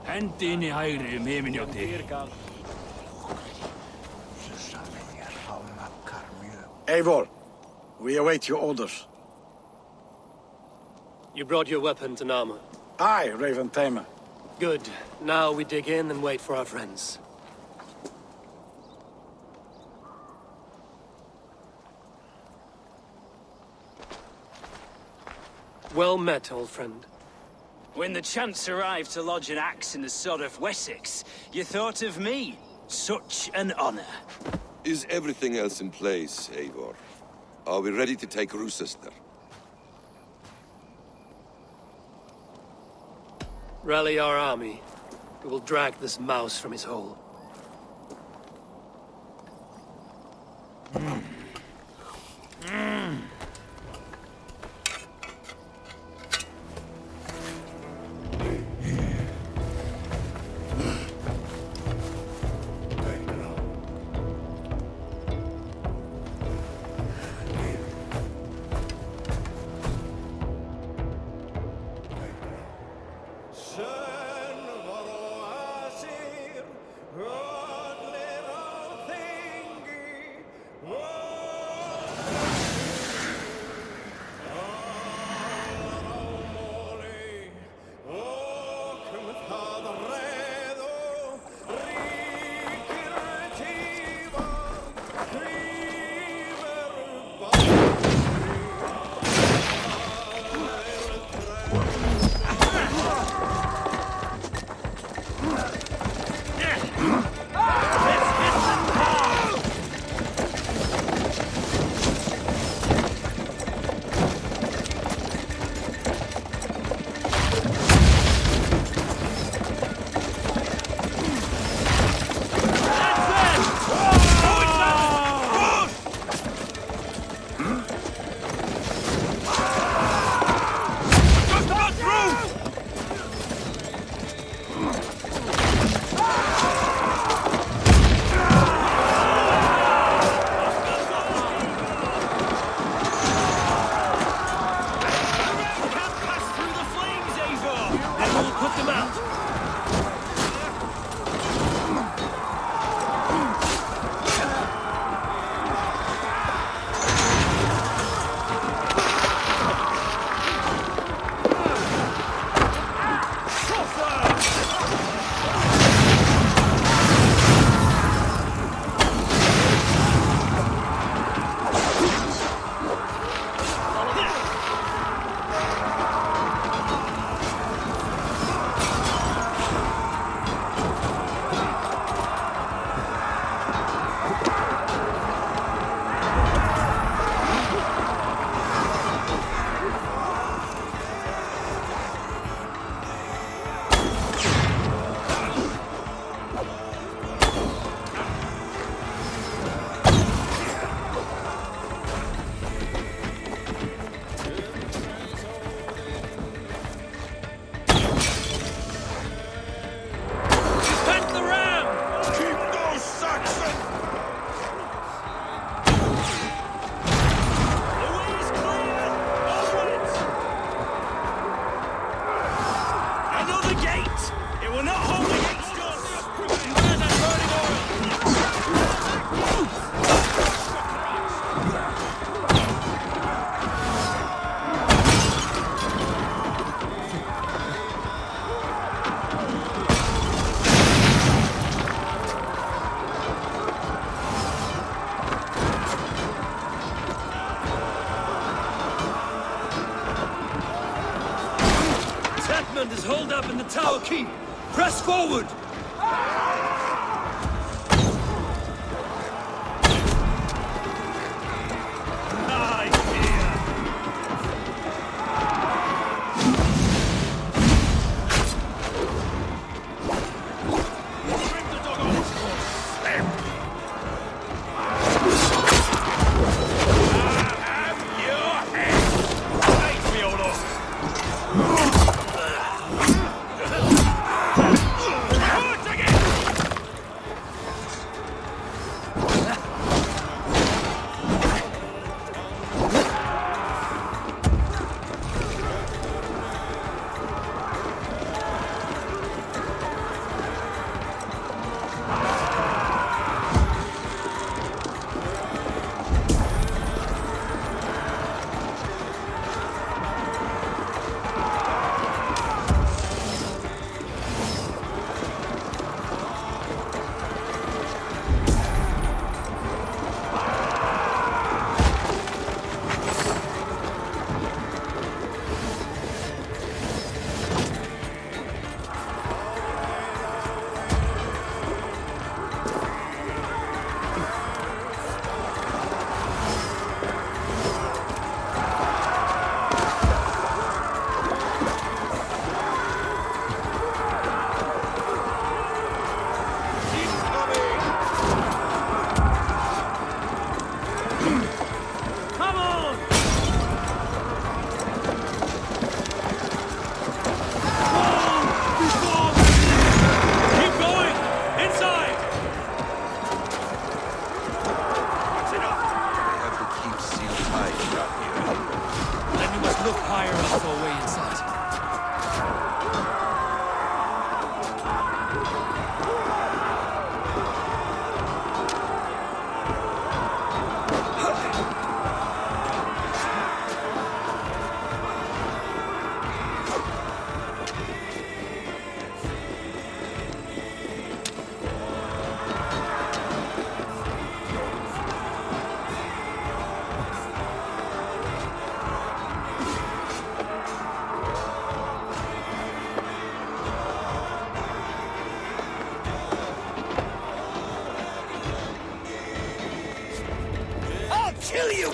Hendi hægri miminjóti. Eivor, we await your orders. You brought your weapons and armor. Aye, Raven Tamer. Good. Now we dig in and wait for our friends. Well met, old friend. When the chance arrived to lodge an axe in the sod of Wessex, you thought of me. Such an honor. Is everything else in place, Eivor? Are we ready to take Rochester? Rally our army. We will drag this mouse from his hole. Is holed up in the tower keep. Press forward!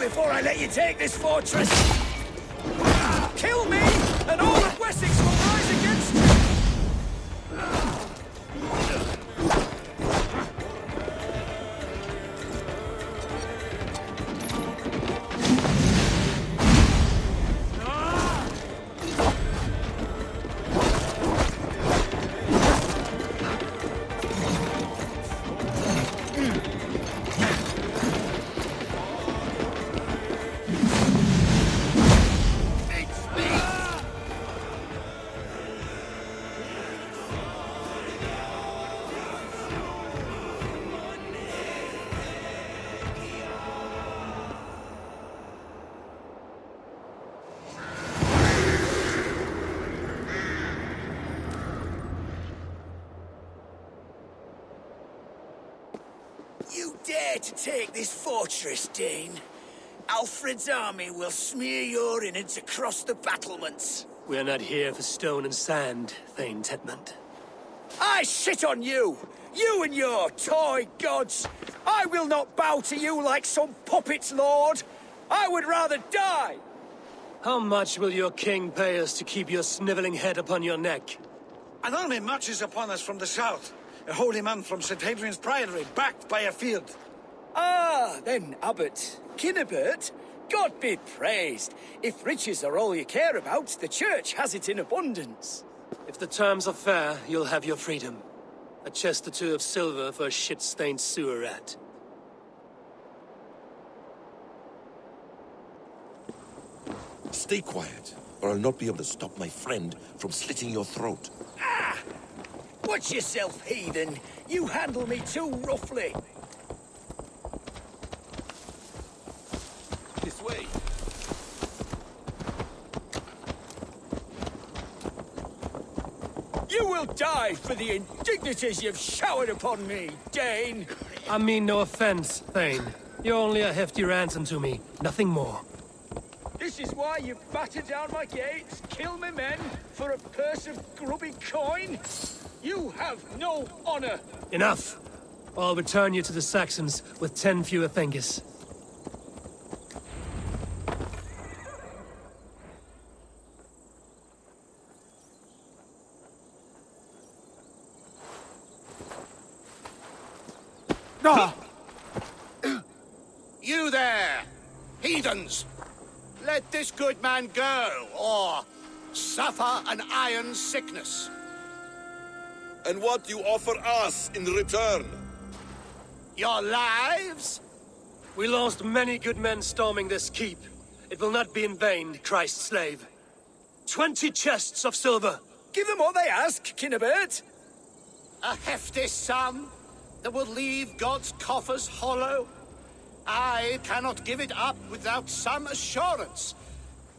before I let you take this fortress! Kill me, and all of Wessex will rise against you! You dare to take this fortress, Dane? Alfred's army will smear your innards across the battlements. We're not here for stone and sand, Thane Tedmund. I shit on you! You and your toy gods! I will not bow to you like some puppet's lord! I would rather die! How much will your king pay us to keep your sniveling head upon your neck? An army marches upon us from the south. A holy man from St. Hadrian's Priory, backed by a field. Ah, then, Abbot. Kinnebert, God be praised. If riches are all you care about, the church has it in abundance. If the terms are fair, you'll have your freedom. A chest or two of silver for a shit-stained sewer rat. Stay quiet, or I'll not be able to stop my friend from slitting your throat. Watch yourself, heathen. You handle me too roughly. This way. You will die for the indignities you've showered upon me, Dane. I mean no offense, Thane. You're only a hefty ransom to me, nothing more. This is why you batter down my gates, kill me men, for a purse of grubby coin? You have no honor! Enough! I'll return you to the Saxons with 10 fewer fingers. You there, heathens! Let this good man go, or suffer an iron sickness. And what do you offer us in return? Your lives? We lost many good men storming this keep. It will not be in vain, Christ's slave. 20 chests of silver! Give them what they ask, Kinnebert. A hefty sum that will leave God's coffers hollow? I cannot give it up without some assurance.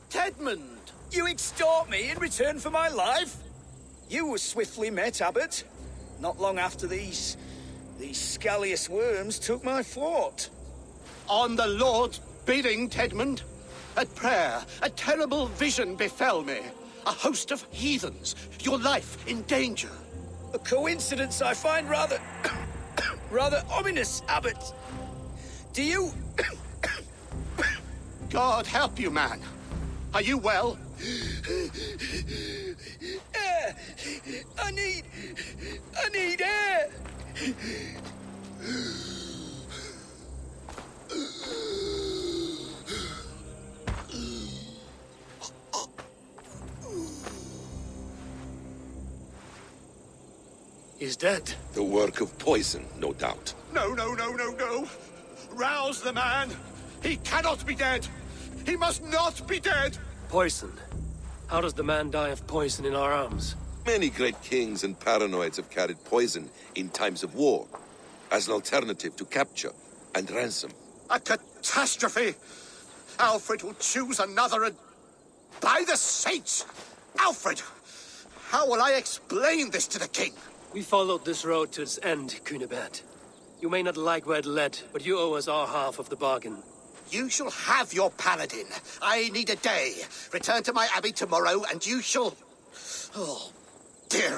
Tedmund! You extort me in return for my life? You were swiftly met, Abbot. Not long after these scallious worms took my fort. On the Lord's bidding, Tedmund. At prayer, a terrible vision befell me. A host of heathens, your life in danger. A coincidence I find rather... rather ominous, Abbot. Do you... God help you, man. Are you well? Air! I need air! He's dead. The work of poison, no doubt. No. Rouse the man. He cannot be dead. He must not be dead. Poison. How does the man die of poison in our arms? Many great kings and paranoids have carried poison in times of war, as an alternative to capture and ransom. A catastrophe. Alfred will choose another and... By the saints! Alfred! How will I explain this to the king? We followed this road to its end, Cunibert. You may not like where it led, but you owe us our half of the bargain. You shall have your paladin. I need a day. Return to my abbey tomorrow, and you shall... Oh dear.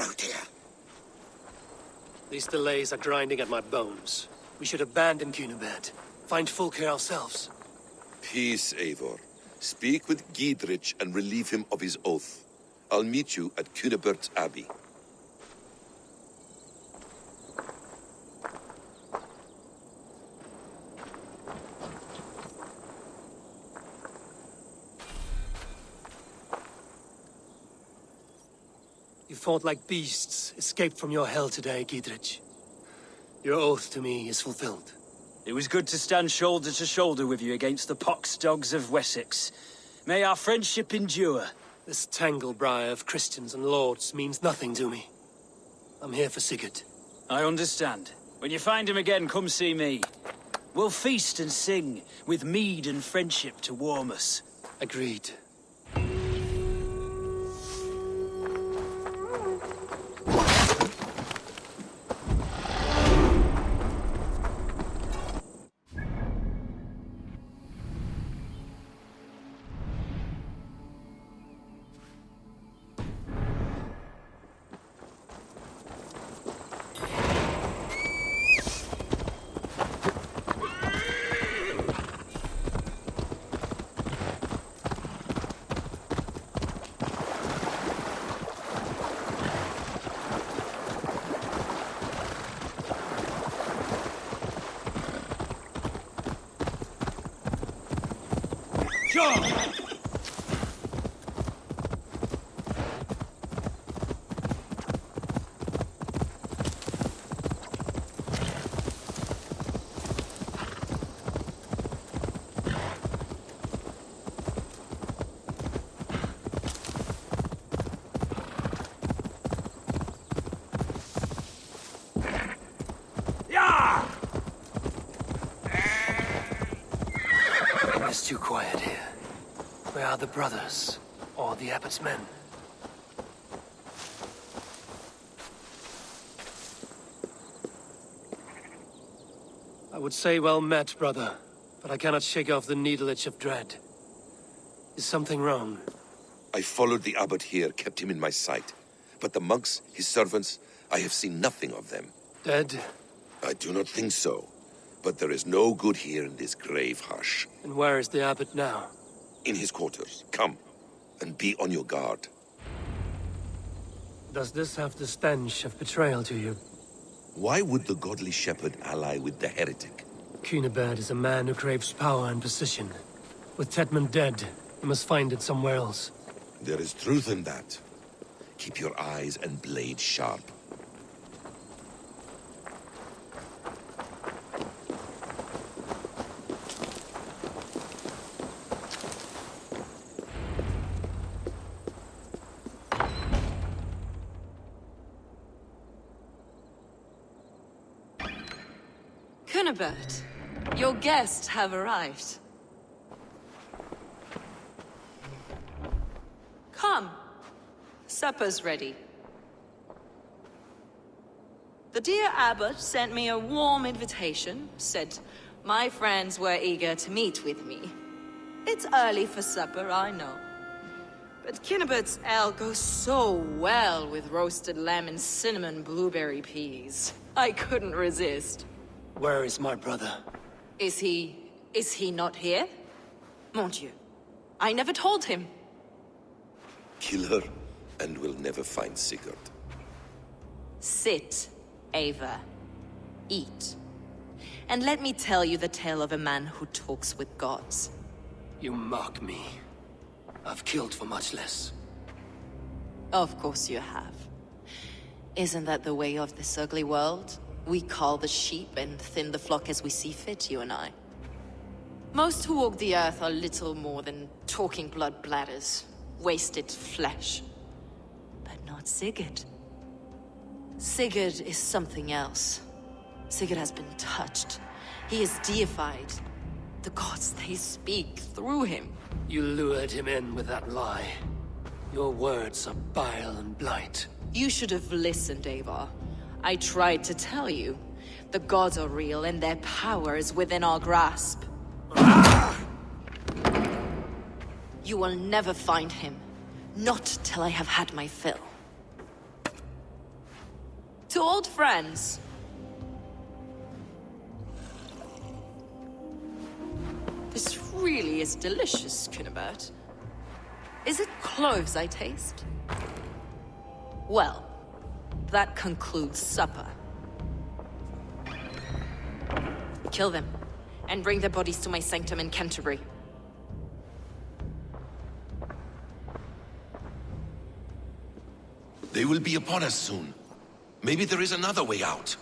These delays are grinding at my bones. We should abandon Cunibert. Find Fulke ourselves. Peace, Eivor. Speak with Giedrich and relieve him of his oath. I'll meet you at Cunebert's Abbey. You fought like beasts, escaped from your hell today, Giedrich. Your oath to me is fulfilled. It was good to stand shoulder to shoulder with you against the pox dogs of Wessex. May our friendship endure. This tangle-briar of Christians and lords means nothing to me. I'm here for Sigurd. I understand. When you find him again, come see me. We'll feast and sing, with mead and friendship to warm us. Agreed. It's too quiet here. Where are the brothers? Or the abbot's men? I would say well met, brother, but I cannot shake off the needle itch of dread. Is something wrong? I followed the abbot here, kept him in my sight. But the monks, his servants, I have seen nothing of them. Dead? I do not think so. But there is no good here in this grave hush. And where is the abbot now? In his quarters. Come, and be on your guard. Does this have the stench of betrayal to you? Why would the godly shepherd ally with the heretic? Cunebert is a man who craves power and position. With Tedman dead, he must find it somewhere else. There is truth in that. Keep your eyes and blade sharp. Cunebert, your guests have arrived. Come. Supper's ready. The dear abbot sent me a warm invitation, said my friends were eager to meet with me. It's early for supper, I know. But Cunebert's ale goes so well with roasted lamb and cinnamon blueberry peas. I couldn't resist. Where is my brother? Is he not here? Mon Dieu. I never told him. Kill her, and we'll never find Sigurd. Sit, Ava. Eat. And let me tell you the tale of a man who talks with gods. You mock me. I've killed for much less. Of course you have. Isn't that the way of this ugly world? We cull the sheep and thin the flock as we see fit, you and I. Most who walk the earth are little more than talking blood bladders, wasted flesh. But not Sigurd. Sigurd is something else. Sigurd has been touched. He is deified. The gods, they speak through him. You lured him in with that lie. Your words are bile and blight. You should have listened, Ava. I tried to tell you. The gods are real and their power is within our grasp. You will never find him. Not till I have had my fill. To old friends. This really is delicious, Kunibert. Is it cloves I taste? Well, that concludes supper. Kill them, and bring their bodies to my sanctum in Canterbury. They will be upon us soon. Maybe there is another way out.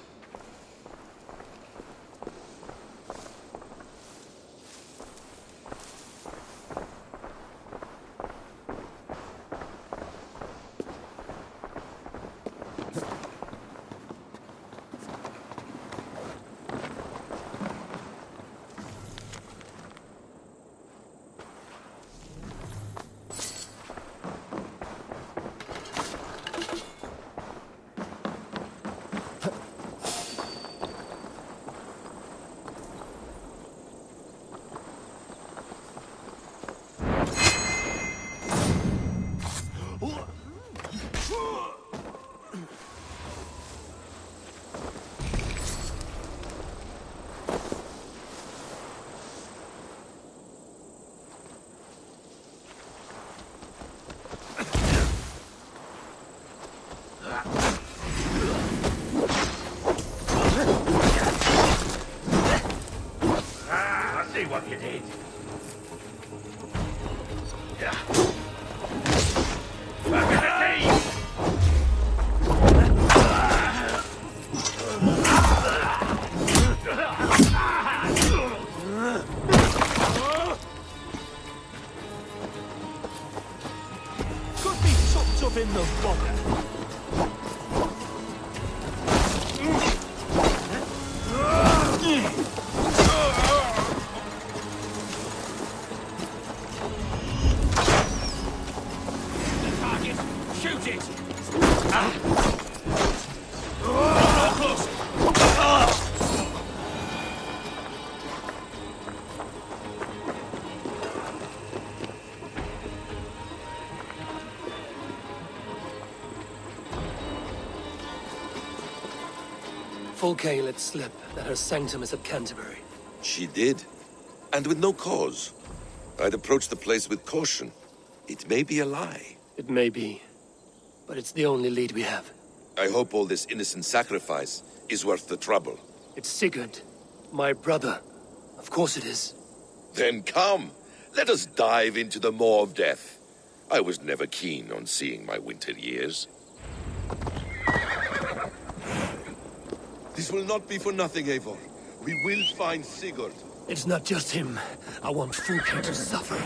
What you did. Yeah. Could be chopped up in the bother. Fulke let slip that her sanctum is at Canterbury. She did. And with no cause. I'd approach the place with caution. It may be a lie. It may be, but it's the only lead we have. I hope all this innocent sacrifice is worth the trouble. It's Sigurd, my brother. Of course it is. Then come, let us dive into the maw of death. I was never keen on seeing my winter years. This will not be for nothing, Eivor. We will find Sigurd. It's not just him. I want Fulke to suffer.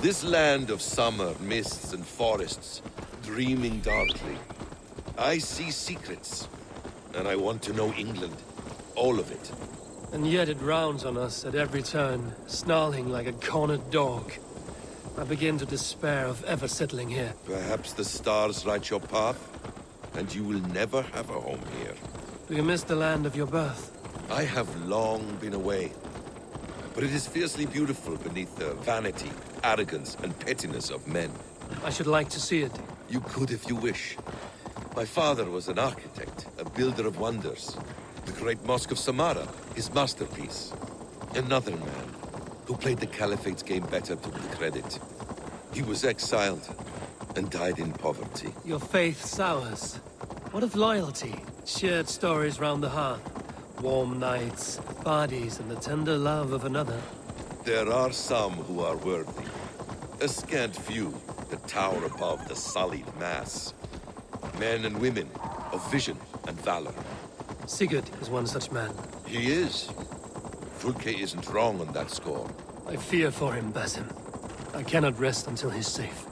This land of summer, mists and forests, dreaming darkly. I see secrets, and I want to know England. All of it. And yet it rounds on us at every turn, snarling like a cornered dog. I begin to despair of ever settling here. Perhaps the stars write your path, and you will never have a home here. Do you miss the land of your birth? I have long been away, but it is fiercely beautiful beneath the vanity, arrogance, and pettiness of men. I should like to see it. You could if you wish. My father was an architect, a builder of wonders. The great Mosque of Samarra, his masterpiece. Another man who played the Caliphate's game better took the credit. He was exiled and died in poverty. Your faith sours. What of loyalty? Shared stories round the hearth. Warm nights, parties, and the tender love of another. There are some who are worthy. A scant few that tower above the sullied mass. Men and women of vision and valor. Sigurd is one such man. He is. Fulke isn't wrong on that score. I fear for him, Basim. I cannot rest until he's safe.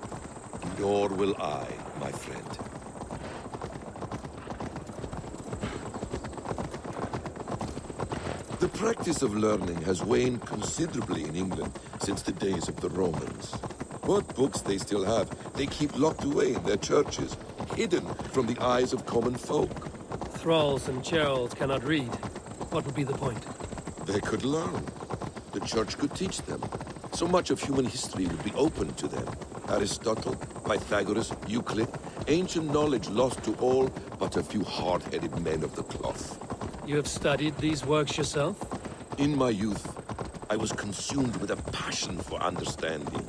Nor will I, my friend. The practice of learning has waned considerably in England since the days of the Romans. What books they still have, they keep locked away in their churches, hidden from the eyes of common folk. Thralls and churls cannot read. What would be the point? They could learn. The church could teach them. So much of human history would be open to them. Aristotle, Pythagoras, Euclid, ancient knowledge lost to all but a few hard-headed men of the cloth. You have studied these works yourself? In my youth, I was consumed with a passion for understanding.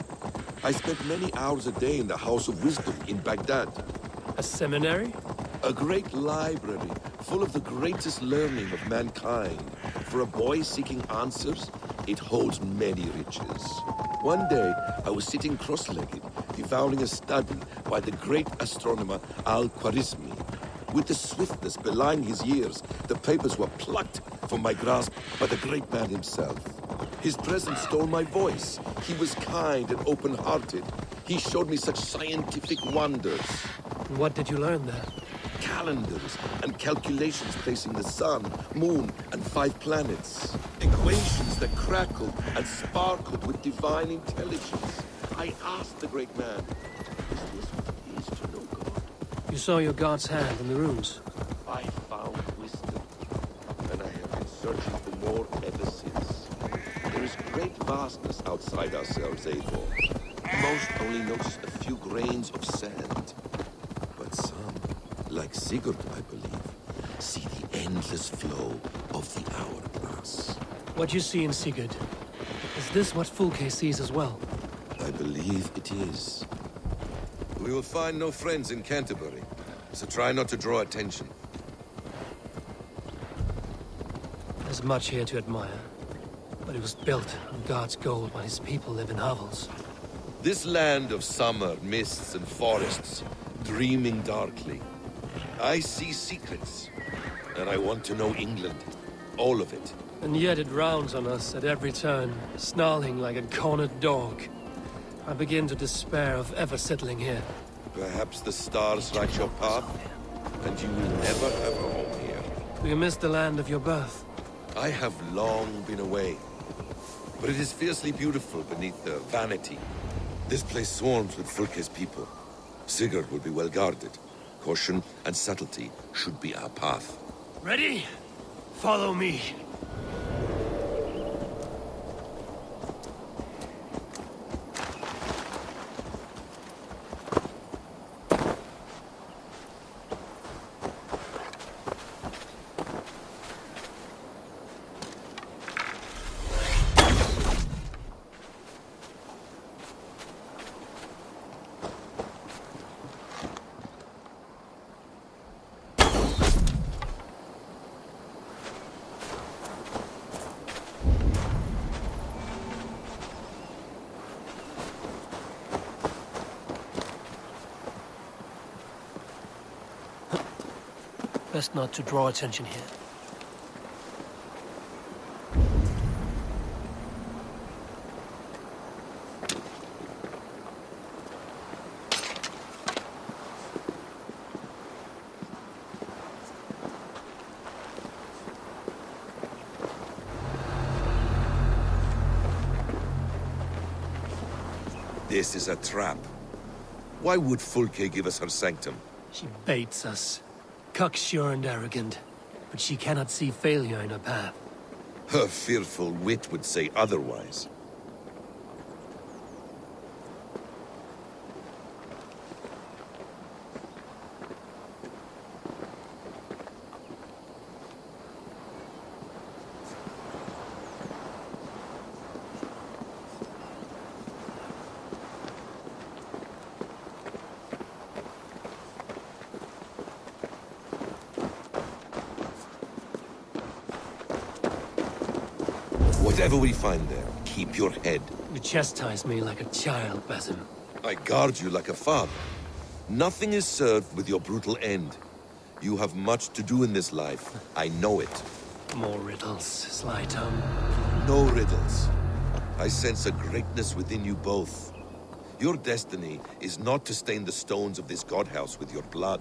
I spent many hours a day in the House of Wisdom in Baghdad. A seminary? A great library full of the greatest learning of mankind. For a boy seeking answers, it holds many riches. One day, I was sitting cross-legged, devouring a study by the great astronomer Al-Khwarizmi. With the swiftness belying his years, the papers were plucked from my grasp by the great man himself. His presence stole my voice. He was kind and open-hearted. He showed me such scientific wonders. What did you learn there? Calendars and calculations placing the sun, moon, and 5 planets. Equations that crackled and sparkled with divine intelligence. I asked the great man, is this what it is to know God? You saw your god's hand in the runes. I found wisdom, and I have been searching for more ever since. There is great vastness outside ourselves, Eivor. Most only notice a few grains of sand. But some, like Sigurd, I believe, see the endless flow of the hourglass. What you see in Sigurd, is this what Fulke sees as well? I believe it is. We will find no friends in Canterbury, so try not to draw attention. There's much here to admire, but it was built on God's gold while his people live in hovels. This land of summer, mists and forests, dreaming darkly. I see secrets, and I want to know England. All of it. And yet it rounds on us at every turn, snarling like a cornered dog. I begin to despair of ever settling here. Perhaps the stars write your path, and you will never have a home here. Do you miss the land of your birth? I have long been away, but it is fiercely beautiful beneath the vanity. This place swarms with Fulke's people. Sigurd will be well guarded. Caution and subtlety should be our path. Ready? Follow me. Best not to draw attention here. This is a trap. Why would Fulke give us her sanctum? She baits us. Cocksure and arrogant, but she cannot see failure in her path. Her fearful wit would say otherwise. Whatever we find there, keep your head You chastise me like a child, Basim. I guard you like a father. Nothing is served with your brutal end. You have much to do in this life. I know it. More riddles, Sly Tongue. No riddles. I sense a greatness within you both. Your destiny is not to stain the stones of this godhouse with your blood.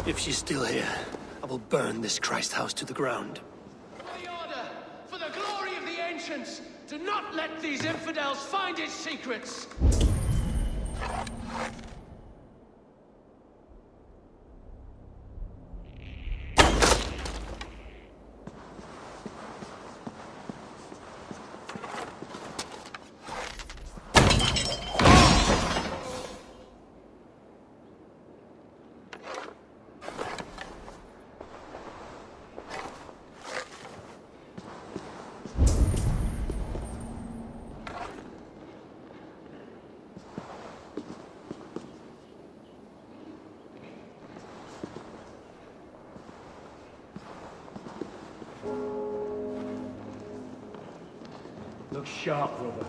If she's still here, I will burn this Christ house to the ground. The order, for the glory of the ancients, do not let these infidels find its secrets! Look sharp, brother.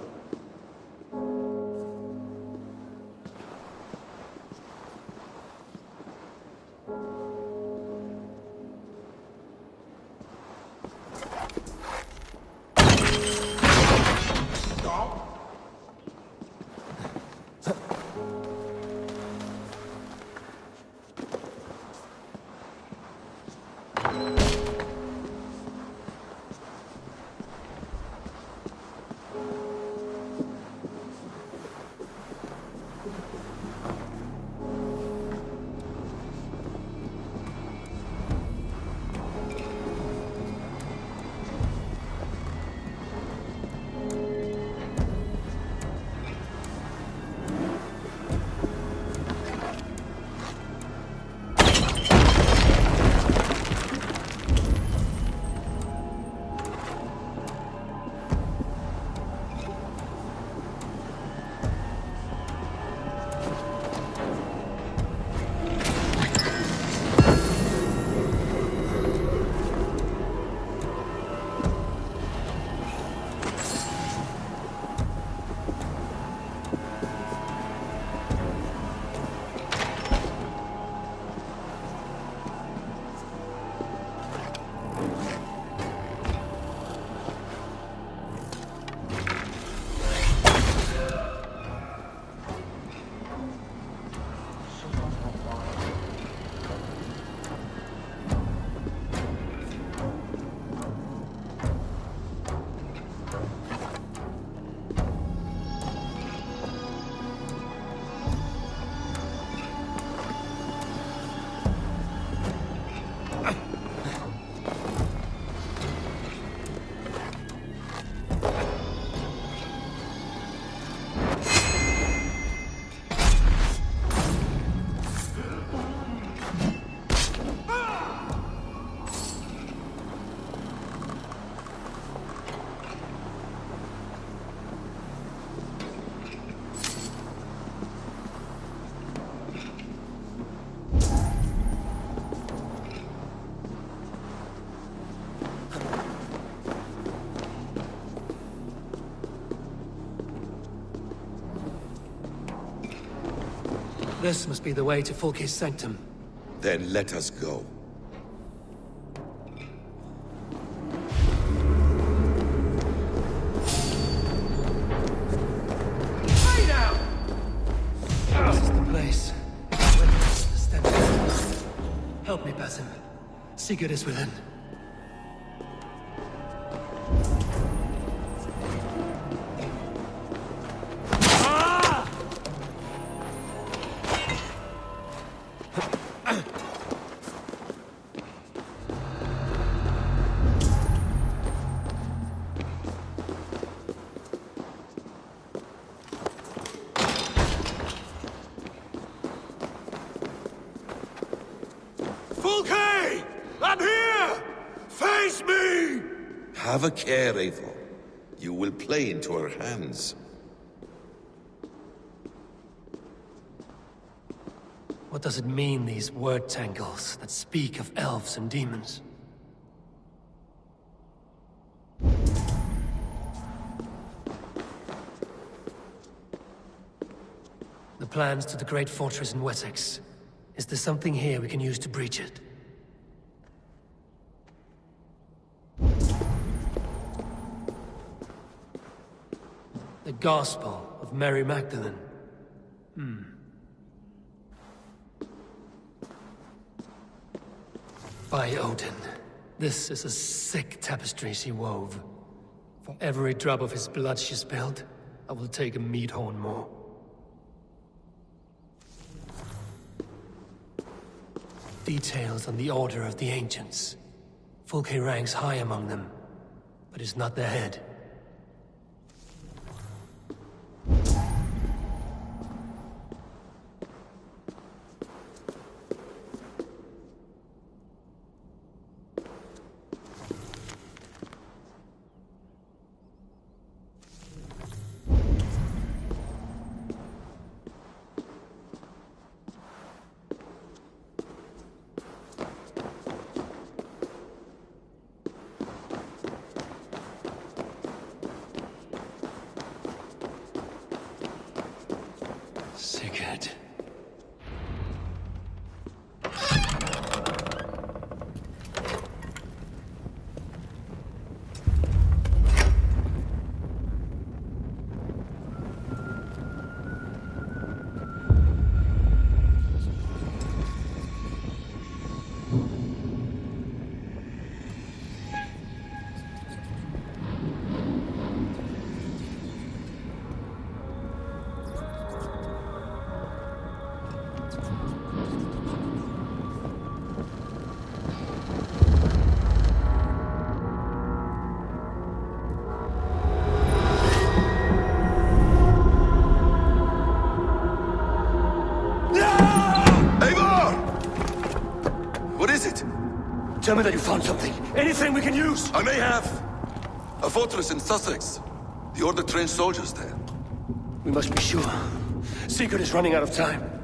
This must be the way to Fulke's sanctum. Then let us go. Lay down! This is the place. Witness the stench. Help me, Basim. Sigurd is within. Fulke! I'm here! Face me! Have a care, Eivor. You will play into our hands. What does it mean, these word tangles that speak of elves and demons? The plans to the great fortress in Wessex. Is there something here we can use to breach it? The Gospel of Mary Magdalene. By Odin, this is a sick tapestry she wove. For every drop of his blood she spilled, I will take a meat horn more. Details on the Order of the Ancients. Fulke ranks high among them, but is not their head. Sigurd. Tell me that you found something. Anything we can use! I may have. A fortress in Sussex. The Order trained soldiers there. We must be sure. Sigurd is running out of time.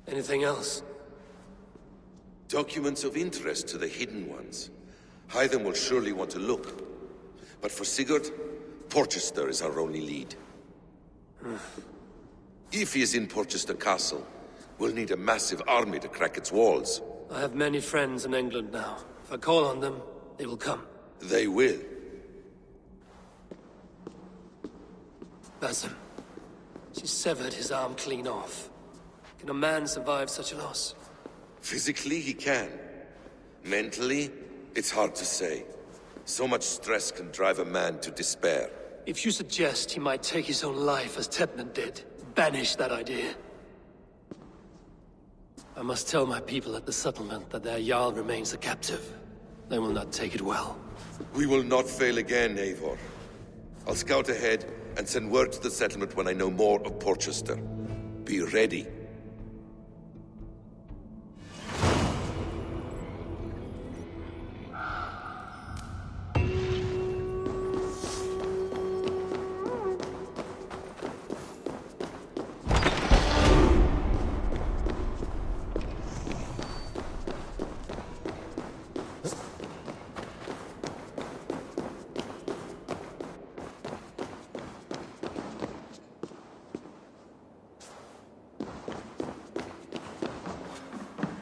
Anything else? Documents of interest to the Hidden Ones. Hythen will surely want to look. But for Sigurd, Porchester is our only lead. If he is in Porchester Castle, we'll need a massive army to crack its walls. I have many friends in England now. If I call on them, they will come. They will. Basim. She severed his arm clean off. Can a man survive such a loss? Physically, he can. Mentally, it's hard to say. So much stress can drive a man to despair. If you suggest he might take his own life as Tebman did, banish that idea. I must tell my people at the settlement that their Jarl remains a captive. They will not take it well. We will not fail again, Eivor. I'll scout ahead and send word to the settlement when I know more of Porchester. Be ready.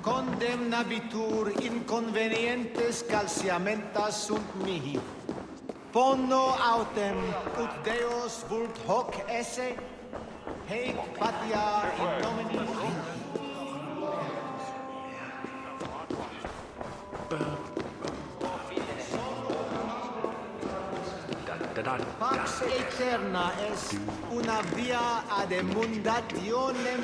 Condemnabitur inconvenientes calciamentas sunt mihi. Pono autem ut Deus vult hoc esse, heic patia in nomine Pax eterna est una via ad emundationem